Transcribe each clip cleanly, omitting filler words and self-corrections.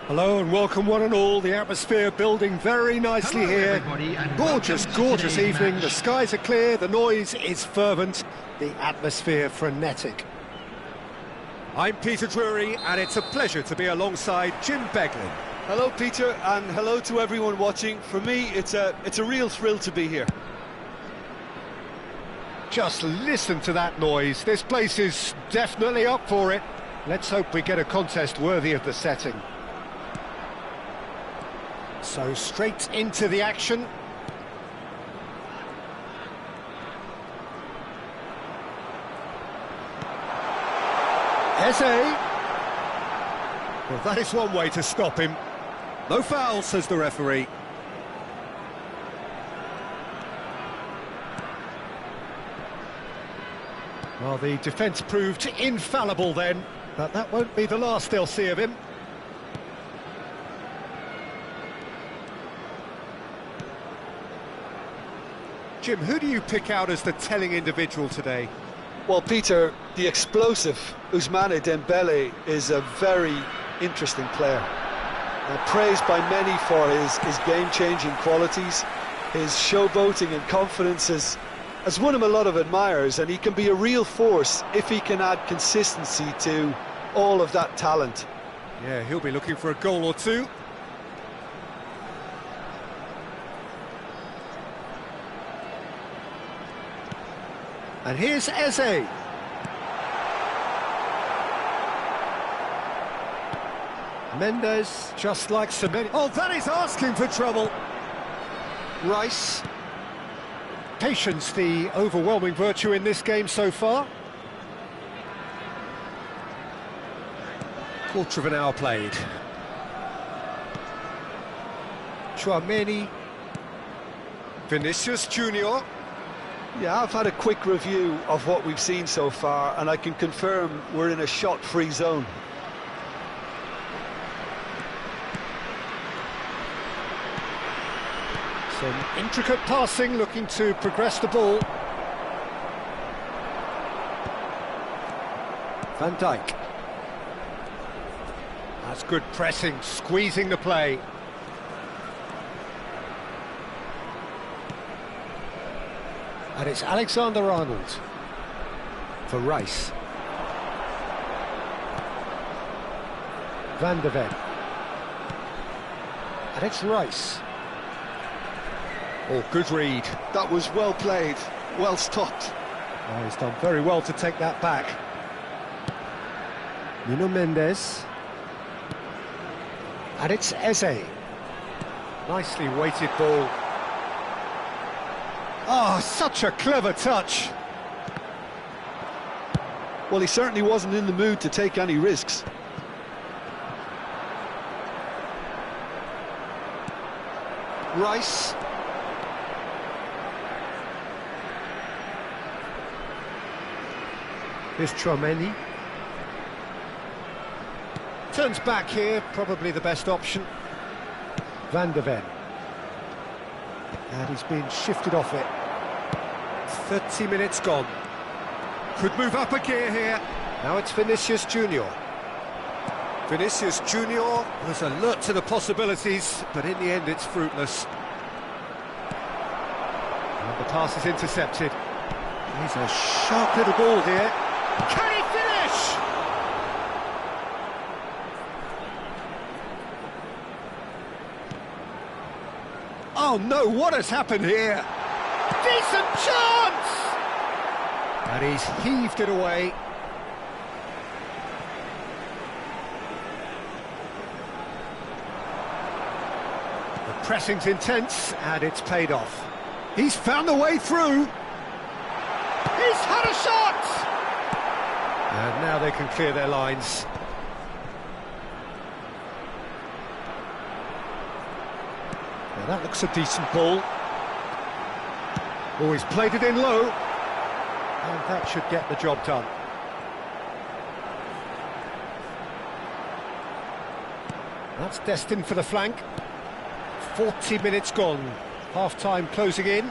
Hello and welcome one and all. The atmosphere building very nicely here. Gorgeous, gorgeous evening. The skies are clear, the noise is fervent, the atmosphere frenetic. I'm Peter Drury and it's a pleasure to be alongside Jim Beglin. Hello Peter, and hello to everyone watching. For me, it's a real thrill to be here. Just listen to that noise. This place is definitely up for it. Let's hope we get a contest worthy of the setting. So straight into the action. Eze. Well, that is one way to stop him. No foul, says the referee. Well, the defence proved infallible then, but that won't be the last they'll see of him. Jim, who do you pick out as the telling individual today? Well, Peter, the explosive Ousmane Dembele is a very interesting player. Praised by many for his game-changing qualities. His showboating and confidence has won him a lot of admirers, and he can be a real force if he can add consistency to all of that talent. Yeah, he'll be looking for a goal or two. And here's Eze. Mendes, just like so many... Oh, that is asking for trouble. Rice. Patience, the overwhelming virtue in this game so far. Quarter of an hour played. Tchouaméni. Vinicius Junior. Yeah, I've had a quick review of what we've seen so far, and I can confirm we're in a shot-free zone. Some intricate passing, looking to progress the ball. Van Dijk. That's good pressing, squeezing the play. And it's Alexander-Arnold for Rice. Van de Ven. And it's Rice. Oh, good read. That was well played, well stopped. Oh, he's done very well to take that back. Nuno Mendes. And it's Eze. Nicely weighted ball. Oh, such a clever touch. Well, he certainly wasn't in the mood to take any risks. Rice. Here's Tchouaméni. Turns back here, probably the best option. Van de Ven. And he's been shifted off it. 30 minutes gone. Could move up a gear here. Now it's Vinicius Junior. Vinicius Junior was alert to the possibilities, but in the end it's fruitless. And the pass is intercepted. He's a sharp little ball here. Can he finish? Oh no, what has happened here? Decent chance! And he's heaved it away. The pressing's intense, and it's paid off. He's found a way through. He's had a shot! And now they can clear their lines. Now that looks a decent ball. Oh, he's played it in low. And that should get the job done. That's destined for the flank. 40 minutes gone. Half-time closing in.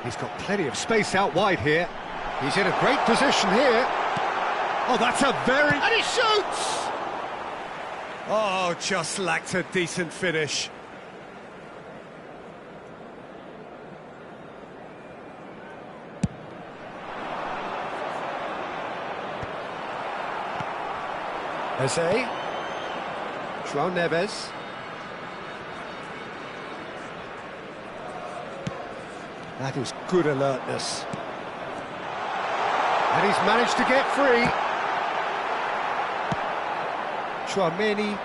He's got plenty of space out wide here. He's in a great position here. Oh, that's a very... And he shoots! Oh, just lacked a decent finish. Eze. João Neves. That is good alertness. And he's managed to get free. Tchouaméni.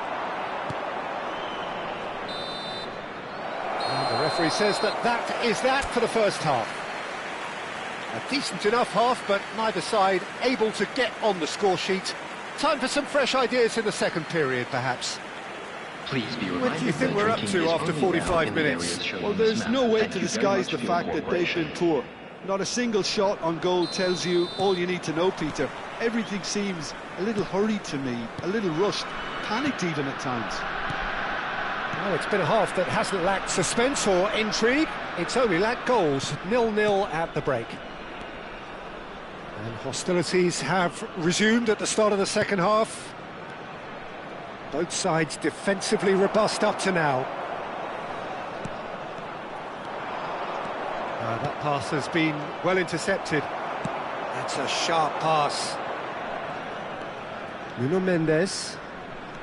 And the referee says that is that for the first half. A decent enough half, but neither side able to get on the score sheet. Time for some fresh ideas in the second period, perhaps. Please be What do you think we're up to after 45 minutes? Well, there's no way to disguise the fact that they've been poor. Not a single shot on goal tells you all you need to know, Peter. Everything seems a little hurried to me, a little rushed, panicked even at times. Well, it's been a half that hasn't lacked suspense or intrigue. It's only lacked goals. 0-0 at the break. And hostilities have resumed at the start of the second half. Both sides defensively robust up to now. That pass has been well intercepted. That's a sharp pass. Nuno Mendes.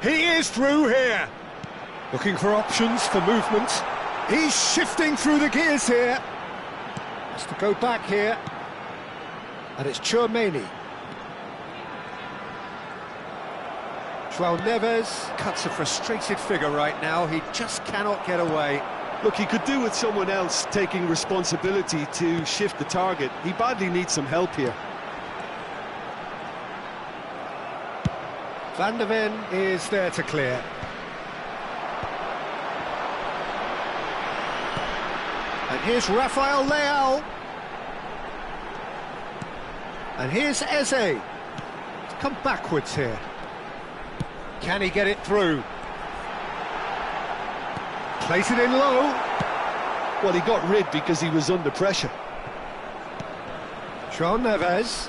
He is through here. Looking for options for movement. He's shifting through the gears here. Has to go back here. And it's Tchouaméni. João Neves cuts a frustrated figure right now. He just cannot get away. Look, he could do with someone else taking responsibility to shift the target. He badly needs some help here. Van der Ven is there to clear. And here's Rafael Leao. And here's Eze. He's come backwards here. Can he get it through? Plays it in low. Well, he got rid because he was under pressure. João Neves.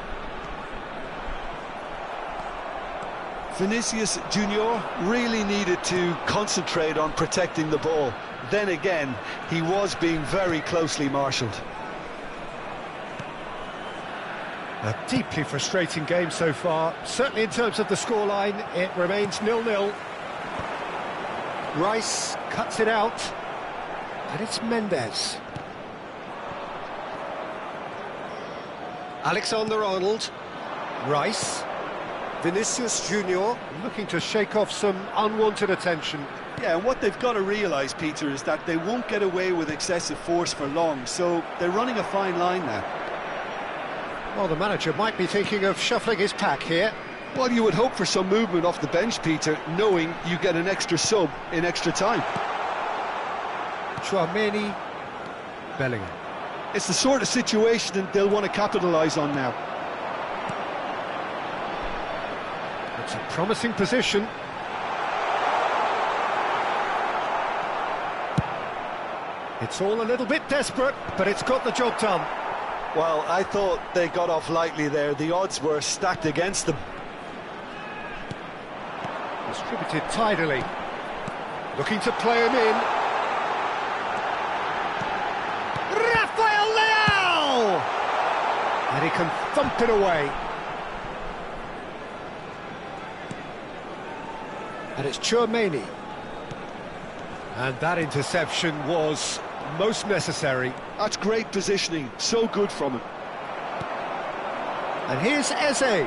Vinicius Junior really needed to concentrate on protecting the ball. Then again, he was being very closely marshalled. A deeply frustrating game so far. Certainly in terms of the scoreline, it remains 0-0. Rice cuts it out, and it's Mendes. Alexander-Arnold. Rice. Vinicius Junior looking to shake off some unwanted attention. Yeah, and what they've got to realise, Peter, is that they won't get away with excessive force for long, so they're running a fine line now. Well, the manager might be thinking of shuffling his pack here. Well, you would hope for some movement off the bench, Peter, knowing you get an extra sub in extra time. Tchouaméni, Bellingham. It's the sort of situation that they'll want to capitalise on now. It's a promising position. It's all a little bit desperate, but it's got the job done. Well, I thought they got off lightly there. The odds were stacked against them. Distributed tidily. Looking to play him in. Rafael Leao! And he can thump it away. And it's Tchouaméni. And that interception was most necessary. That's great positioning, so good from him. And here's Eze.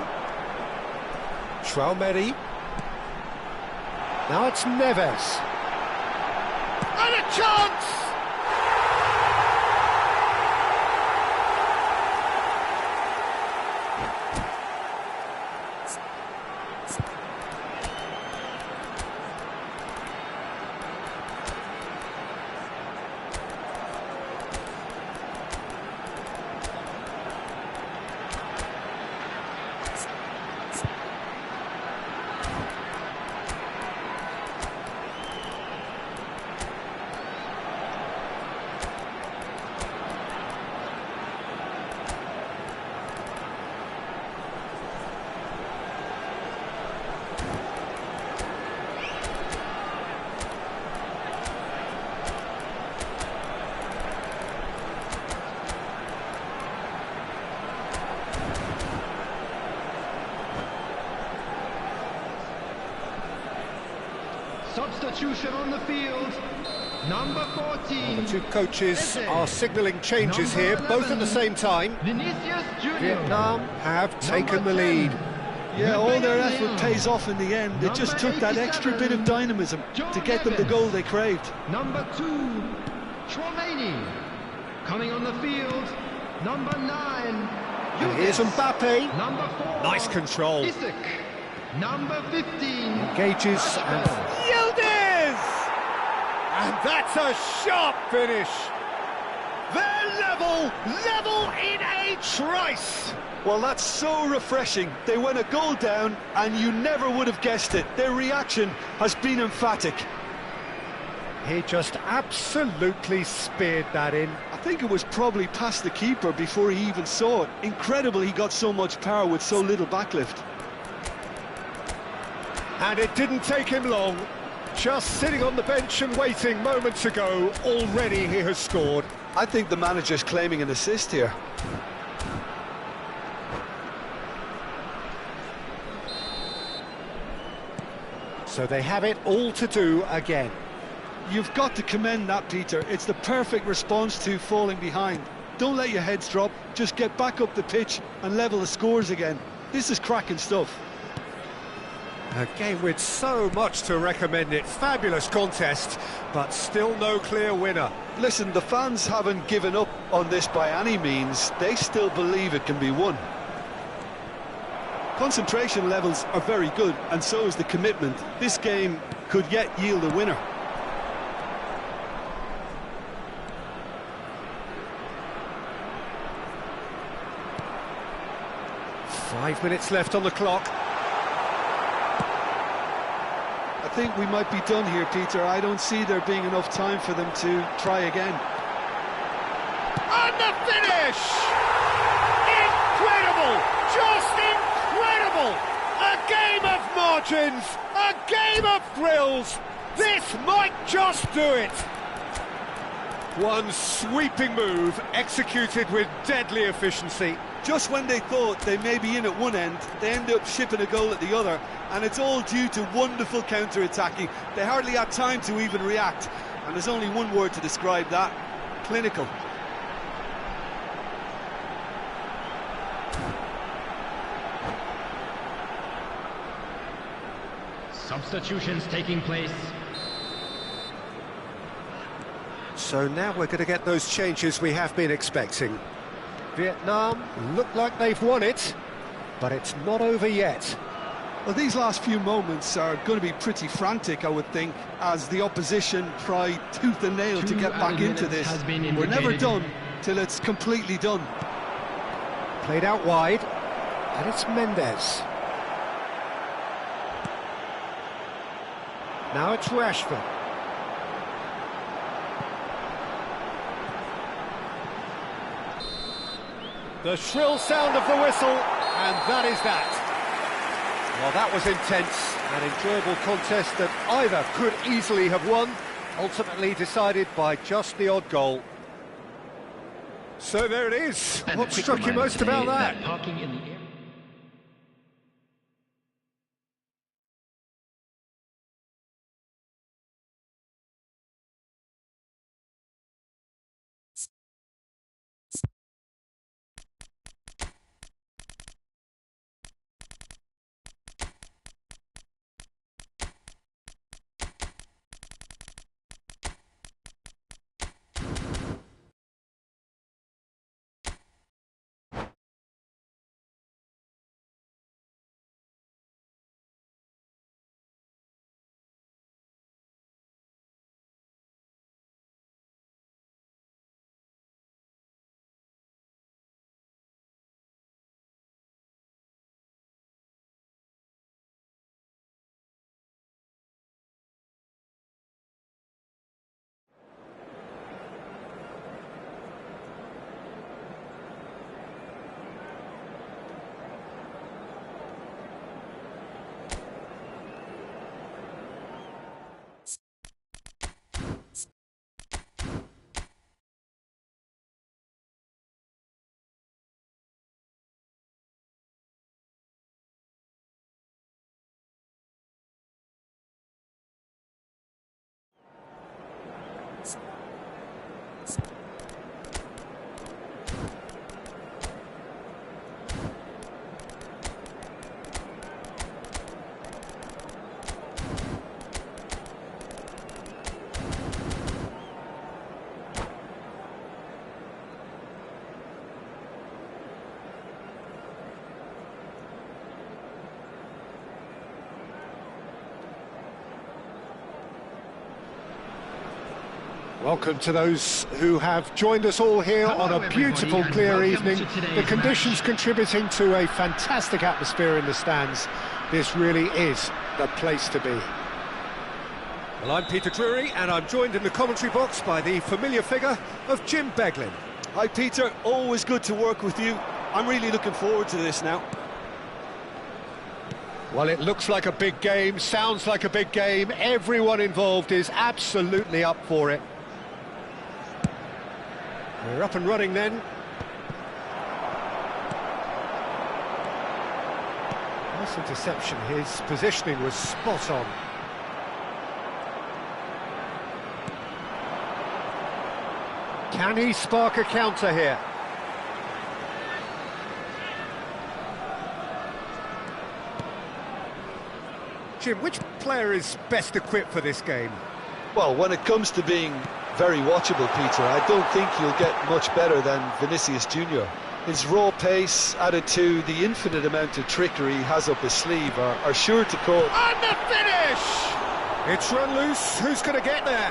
Tchouaméni. Now it's Neves. And a chance! Substitution on the field, number 14. Well, the two coaches are signalling changes here, both at the same time. Vinicius Junior. Vietnam have taken the lead. Yeah, all their effort pays off in the end. It just took that extra bit of dynamism to get them the goal they craved. Number 2, Tchouaméni. Coming on the field, number 9. And here's Mbappe. Number 4. Nice control. Isaac. Number 15. Engages and Yildiz! And that's a sharp finish. They're level in a trice. Well, that's so refreshing. They went a goal down, and you never would have guessed it. Their reaction has been emphatic. He just absolutely speared that in. I think it was probably past the keeper before he even saw it. Incredible he got so much power with so little backlift. And it didn't take him long. Just sitting on the bench and waiting moments ago, already he has scored. I think the manager's claiming an assist here. So they have it all to do again. You've got to commend that, Peter. It's the perfect response to falling behind. Don't let your heads drop, just get back up the pitch and level the scores again. This is cracking stuff. A game with so much to recommend it. Fabulous contest, but still no clear winner. Listen, the fans haven't given up on this by any means. They still believe it can be won. Concentration levels are very good, and so is the commitment. This game could yet yield a winner. Five minutes left on the clock. I think we might be done here, Peter. I don't see there being enough time for them to try again. And the finish! Incredible! Just incredible! A game of margins, a game of thrills. This might just do it. One sweeping move, executed with deadly efficiency. Just when they thought they may be in at one end, they end up shipping a goal at the other, and it's all due to wonderful counter-attacking. They hardly had time to even react, and there's only one word to describe that: clinical. Substitutions taking place. So now we're going to get those changes we have been expecting. Vietnam look like they've won it, but it's not over yet. Well, these last few moments are going to be pretty frantic, I would think, as the opposition try tooth and nail to get back into this. We're never done till it's completely done. Played out wide, and it's Mendes. Now it's Rashford. The shrill sound of the whistle, and that is that. Well, that was intense, an enjoyable contest that either could easily have won, ultimately decided by just the odd goal. So there it is. And What struck you most about that? Parking in the air. Welcome to those who have joined us all here on a beautiful, clear evening. The conditions contributing to a fantastic atmosphere in the stands. This really is the place to be. Well, I'm Peter Drury, and I'm joined in the commentary box by the familiar figure of Jim Beglin. Hi Peter, always good to work with you. I'm really looking forward to this now. Well, it looks like a big game, sounds like a big game. Everyone involved is absolutely up for it. We're up and running then. Nice interception, his positioning was spot on. Can he spark a counter here? Jim, which player is best equipped for this game? Well, when it comes to being very watchable, Peter, I don't think you'll get much better than Vinicius Junior. His raw pace, added to the infinite amount of trickery he has up his sleeve, are sure to cause... And the finish! It's run loose, who's going to get there?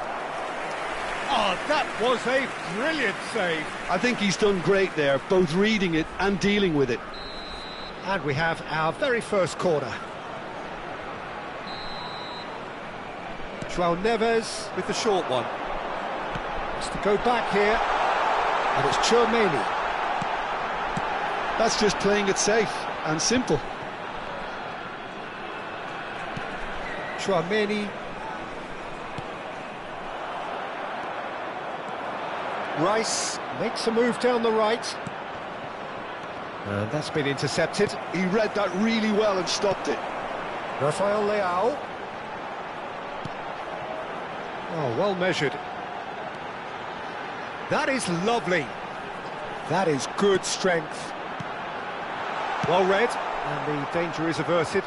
Oh, that was a brilliant save. I think he's done great there, both reading it and dealing with it. And we have our very first corner. João Neves with the short one. Has to go back here, and it's Tchouaméni. That's just playing it safe and simple. Tchouaméni. Rice makes a move down the right. And that's been intercepted. He read that really well and stopped it. Rafael Leao. Oh, well measured. That is lovely. That is good strength. Well read, and the danger is averted.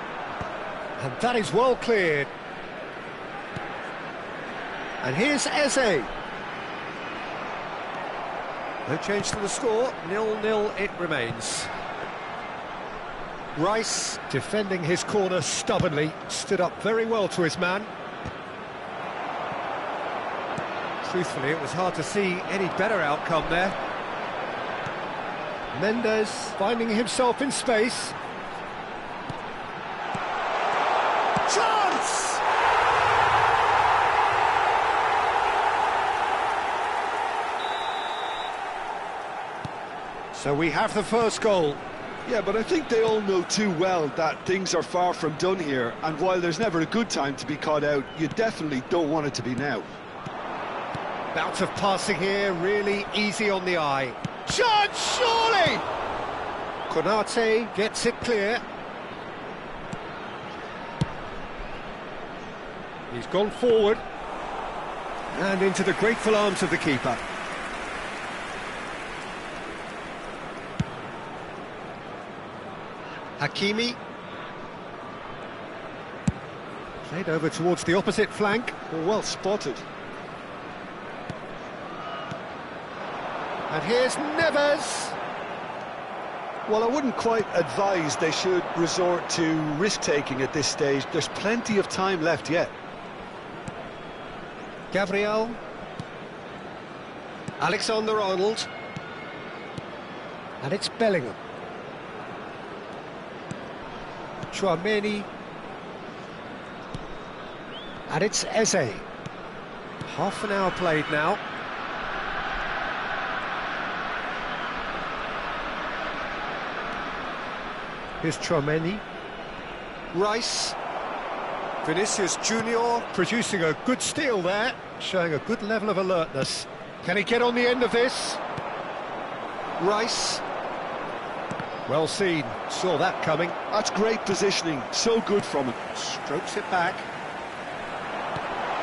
And that is well cleared. And here's Eze. No change to the score, 0-0 it remains. Rice, defending his corner stubbornly, stood up very well to his man. Truthfully, it was hard to see any better outcome there. Mendes finding himself in space. Chance! So we have the first goal. Yeah, but I think they all know too well that things are far from done here, and while there's never a good time to be caught out, you definitely don't want it to be now. Bout of passing here, really easy on the eye. Chance, surely! Konate gets it clear. He's gone forward. And into the grateful arms of the keeper. Hakimi. Played over towards the opposite flank. Well spotted. And here's Neves. Well, I wouldn't quite advise they should resort to risk-taking at this stage. There's plenty of time left yet. Gabriel. Alexander-Arnold. And it's Bellingham. Tchouaméni. And it's Eze. Half an hour played now. Here's Tchouaméni. Rice. Vinicius Junior Producing a good steal there, showing a good level of alertness. Can he get on the end of this? Rice. Well seen, saw that coming. That's great positioning, so good from him. Strokes it back.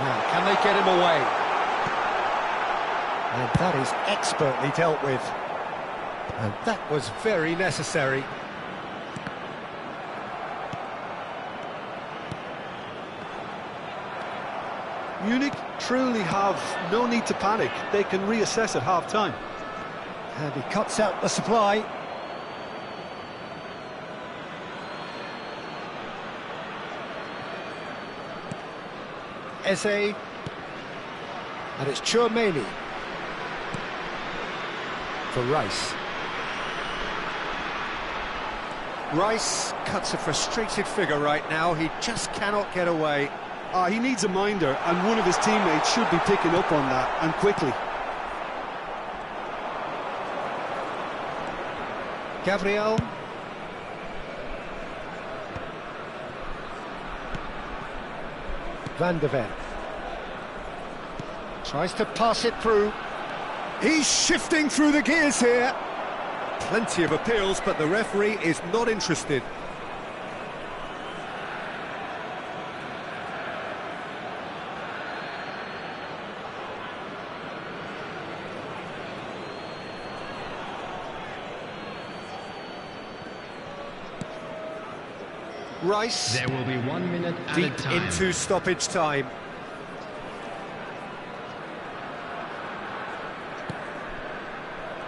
Now, can they get him away? And that is expertly dealt with. And that was very necessary. Munich truly have no need to panic. They can reassess at half-time. And he cuts out the supply. Eze. And it's Chouameni for Rice. Rice cuts a frustrated figure right now. He just cannot get away. He needs a minder, and one of his teammates should be picking up on that, and quickly. Gabriel. Van de Ven. Tries to pass it through. He's shifting through the gears here. Plenty of appeals, but the referee is not interested. Rice. There will be 1 minute at Deep a time. into stoppage time.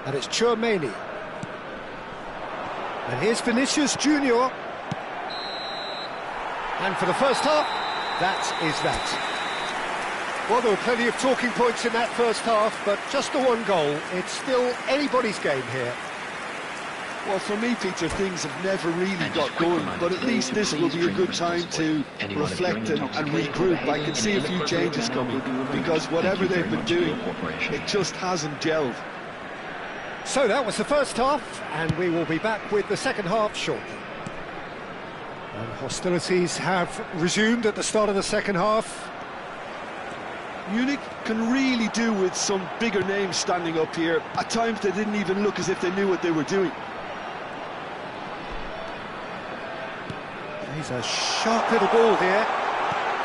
And it's Chouameni. And here's Vinicius Junior. And for the first half, that is that. Well, there were plenty of talking points in that first half, but just the one goal. It's still anybody's game here. Well, for me, Peter, things have never really got going, but at least this will be a good time to reflect and regroup. I can see a few changes coming, because whatever they've been doing, it just hasn't gelled. So that was the first half, and we will be back with the second half shortly. And hostilities have resumed at the start of the second half. Munich can really do with some bigger names standing up here. At times they didn't even look as if they knew what they were doing. He's a sharp little ball here.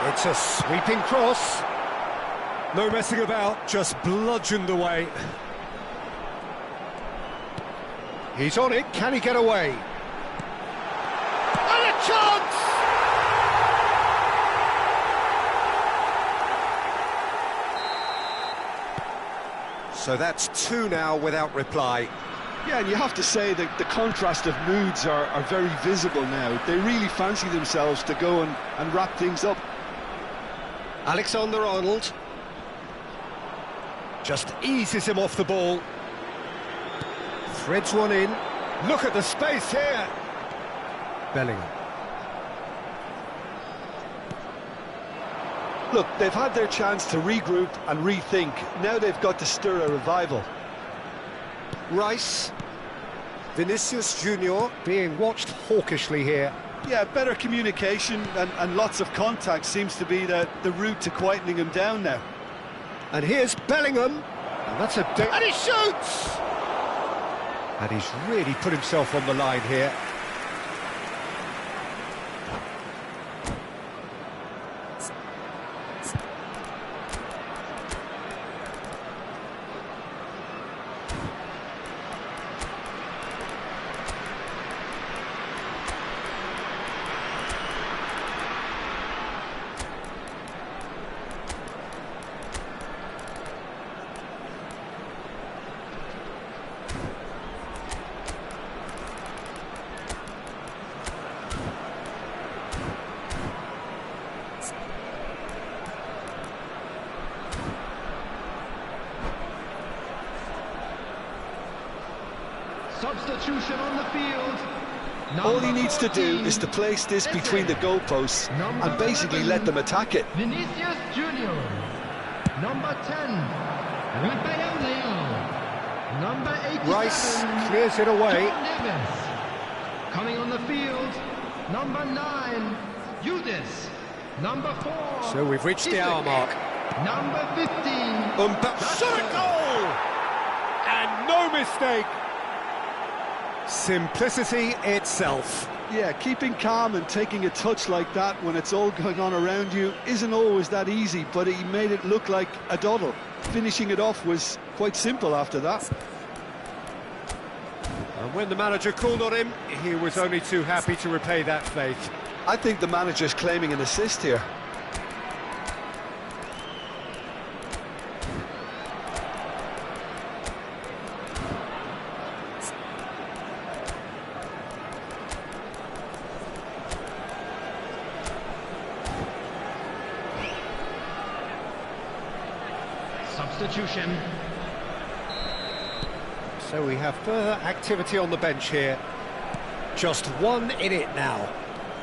It's a sweeping cross. No messing about, just bludgeoned away. He's on it, can he get away? And a chance! So that's two now without reply. Yeah, and you have to say that the contrast of moods are very visible now. They really fancy themselves to go and wrap things up. Alexander-Arnold just eases him off the ball. Threads one in. Look at the space here. Bellingham. Look, they've had their chance to regroup and rethink. Now they've got to stir a revival. Rice. Vinicius Junior being watched hawkishly here. Yeah, better communication and lots of contact seems to be the route to quietening him down now. And here's Bellingham. And that's and he shoots! And he's really put himself on the line here. Substitution on the field. All he needs to do is to place this between the goalposts and basically let them attack it. Vinicius Junior. Number 10. Rafael Leão. Number 87. Rice clears it away. John Neves. Coming on the field. Number 9. Udis. Number 4. So we've reached the hour mark. Number 15. Shot a goal! And no mistake. Simplicity itself. Yeah, keeping calm and taking a touch like that when it's all going on around you isn't always that easy, but he made it look like a doddle. Finishing it off was quite simple after that. And when the manager called on him, he was only too happy to repay that faith. I think the manager's claiming an assist here. Substitution. So we have further activity on the bench here. Just 1 in it now.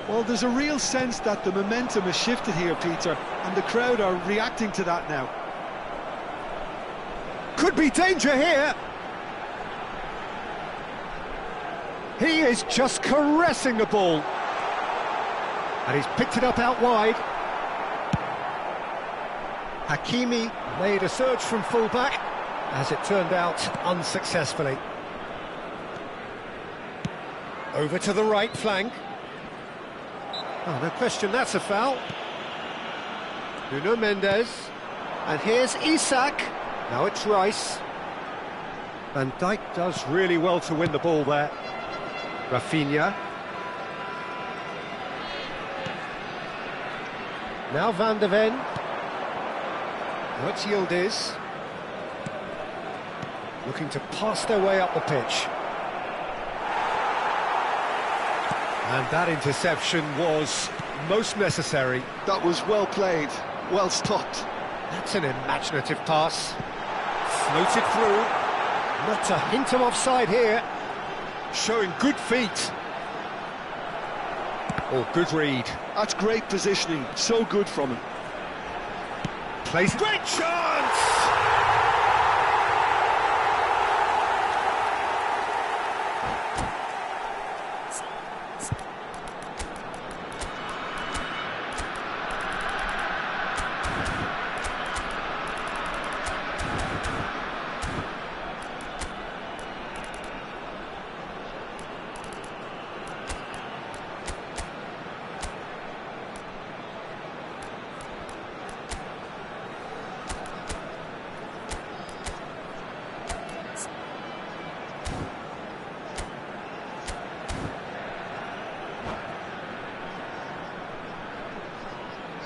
Well, there's a real sense that the momentum has shifted here, Peter, and the crowd are reacting to that now. Could be danger here. He is just caressing the ball. And he's picked it up out wide. Hakimi made a surge from full-back, as it turned out unsuccessfully. Over to the right flank. Oh, no question, that's a foul. Nuno Mendes. And here's Isak. Now it's Rice. Van Dijk does really well to win the ball there. Rafinha. Now Van de Ven. Now it's Yildiz. Looking to pass their way up the pitch. And that interception was most necessary. That was well played, well stopped. That's an imaginative pass. Floated through. Not a hint of offside here. Showing good feet. Oh, good read. That's great positioning, so good from him. Plays. Great chance!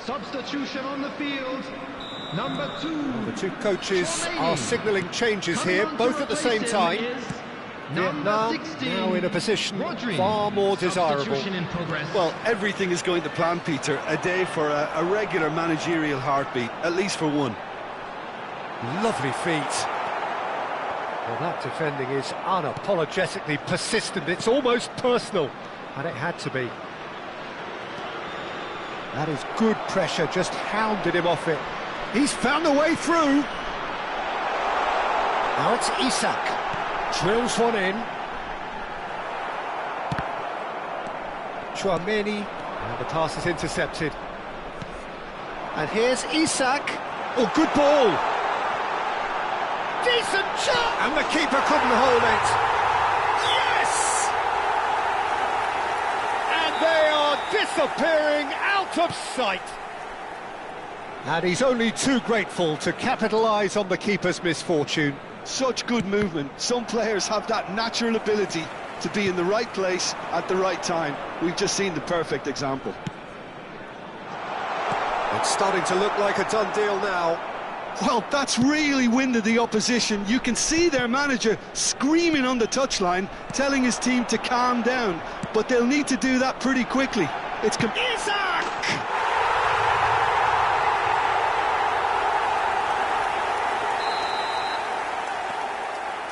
Substitution on the field. Number 2. The two coaches are signalling changes here, both at the same time. Vietnam now in a position far more desirable. Well, everything is going to plan, Peter. A day for a regular managerial heartbeat, at least for one. Lovely feet. Well, that defending is unapologetically persistent. It's almost personal, and it had to be. That is good pressure, just hounded him off it. He's found a way through. Now it's Isak. Drills one in. Chouameni. And the pass is intercepted. And here's Isak. Oh, good ball. Decent shot. And the keeper couldn't hold it. Yes! And they are disappearing out of sight. And he's only too grateful to capitalise on the keeper's misfortune. Such good movement. Some players have that natural ability to be in the right place at the right time. We've just seen the perfect example. It's starting to look like a done deal now. Well, that's really winded the opposition. You can see their manager screaming on the touchline, telling his team to calm down. But they'll need to do that pretty quickly. It's Isak!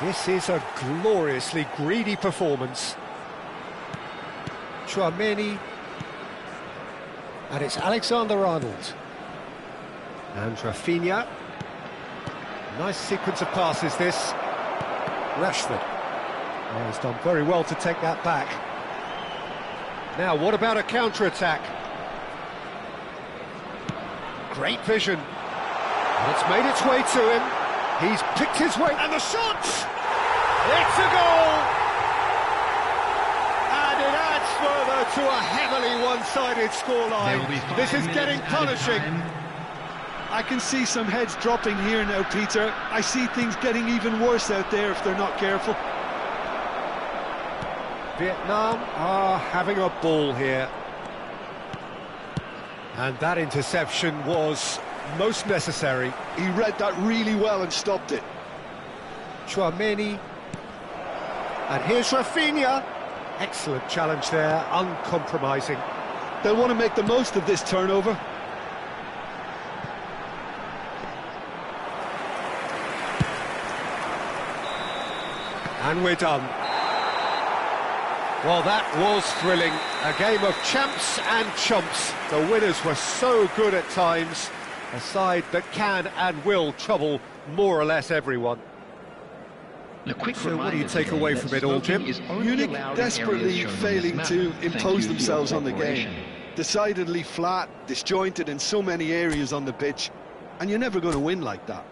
This is a gloriously greedy performance. Chouameni. And it's Alexander-Arnold. And Rafinha. Nice sequence of passes, this. Rashford. Oh, he's done very well to take that back. Now, what about a counter-attack? Great vision. And it's made its way to him. He's picked his way, and the shot! It's a goal! And it adds further to a heavily one-sided scoreline. This is getting punishing. I can see some heads dropping here now, Peter. I see things getting even worse out there if they're not careful. Vietnam are having a ball here. And that interception was most necessary. He read that really well and stopped it. Chouameni. And here's Rafinha. Excellent challenge there, uncompromising. They'll want to make the most of this turnover. And we're done. Well, that was thrilling. A game of champs and chumps. The winners were so good at times. A side that can and will trouble more or less everyone. So what do you take away from it all, Jim? Munich desperately failing to impose themselves on the game. Decidedly flat, disjointed in so many areas on the pitch, and you're never going to win like that.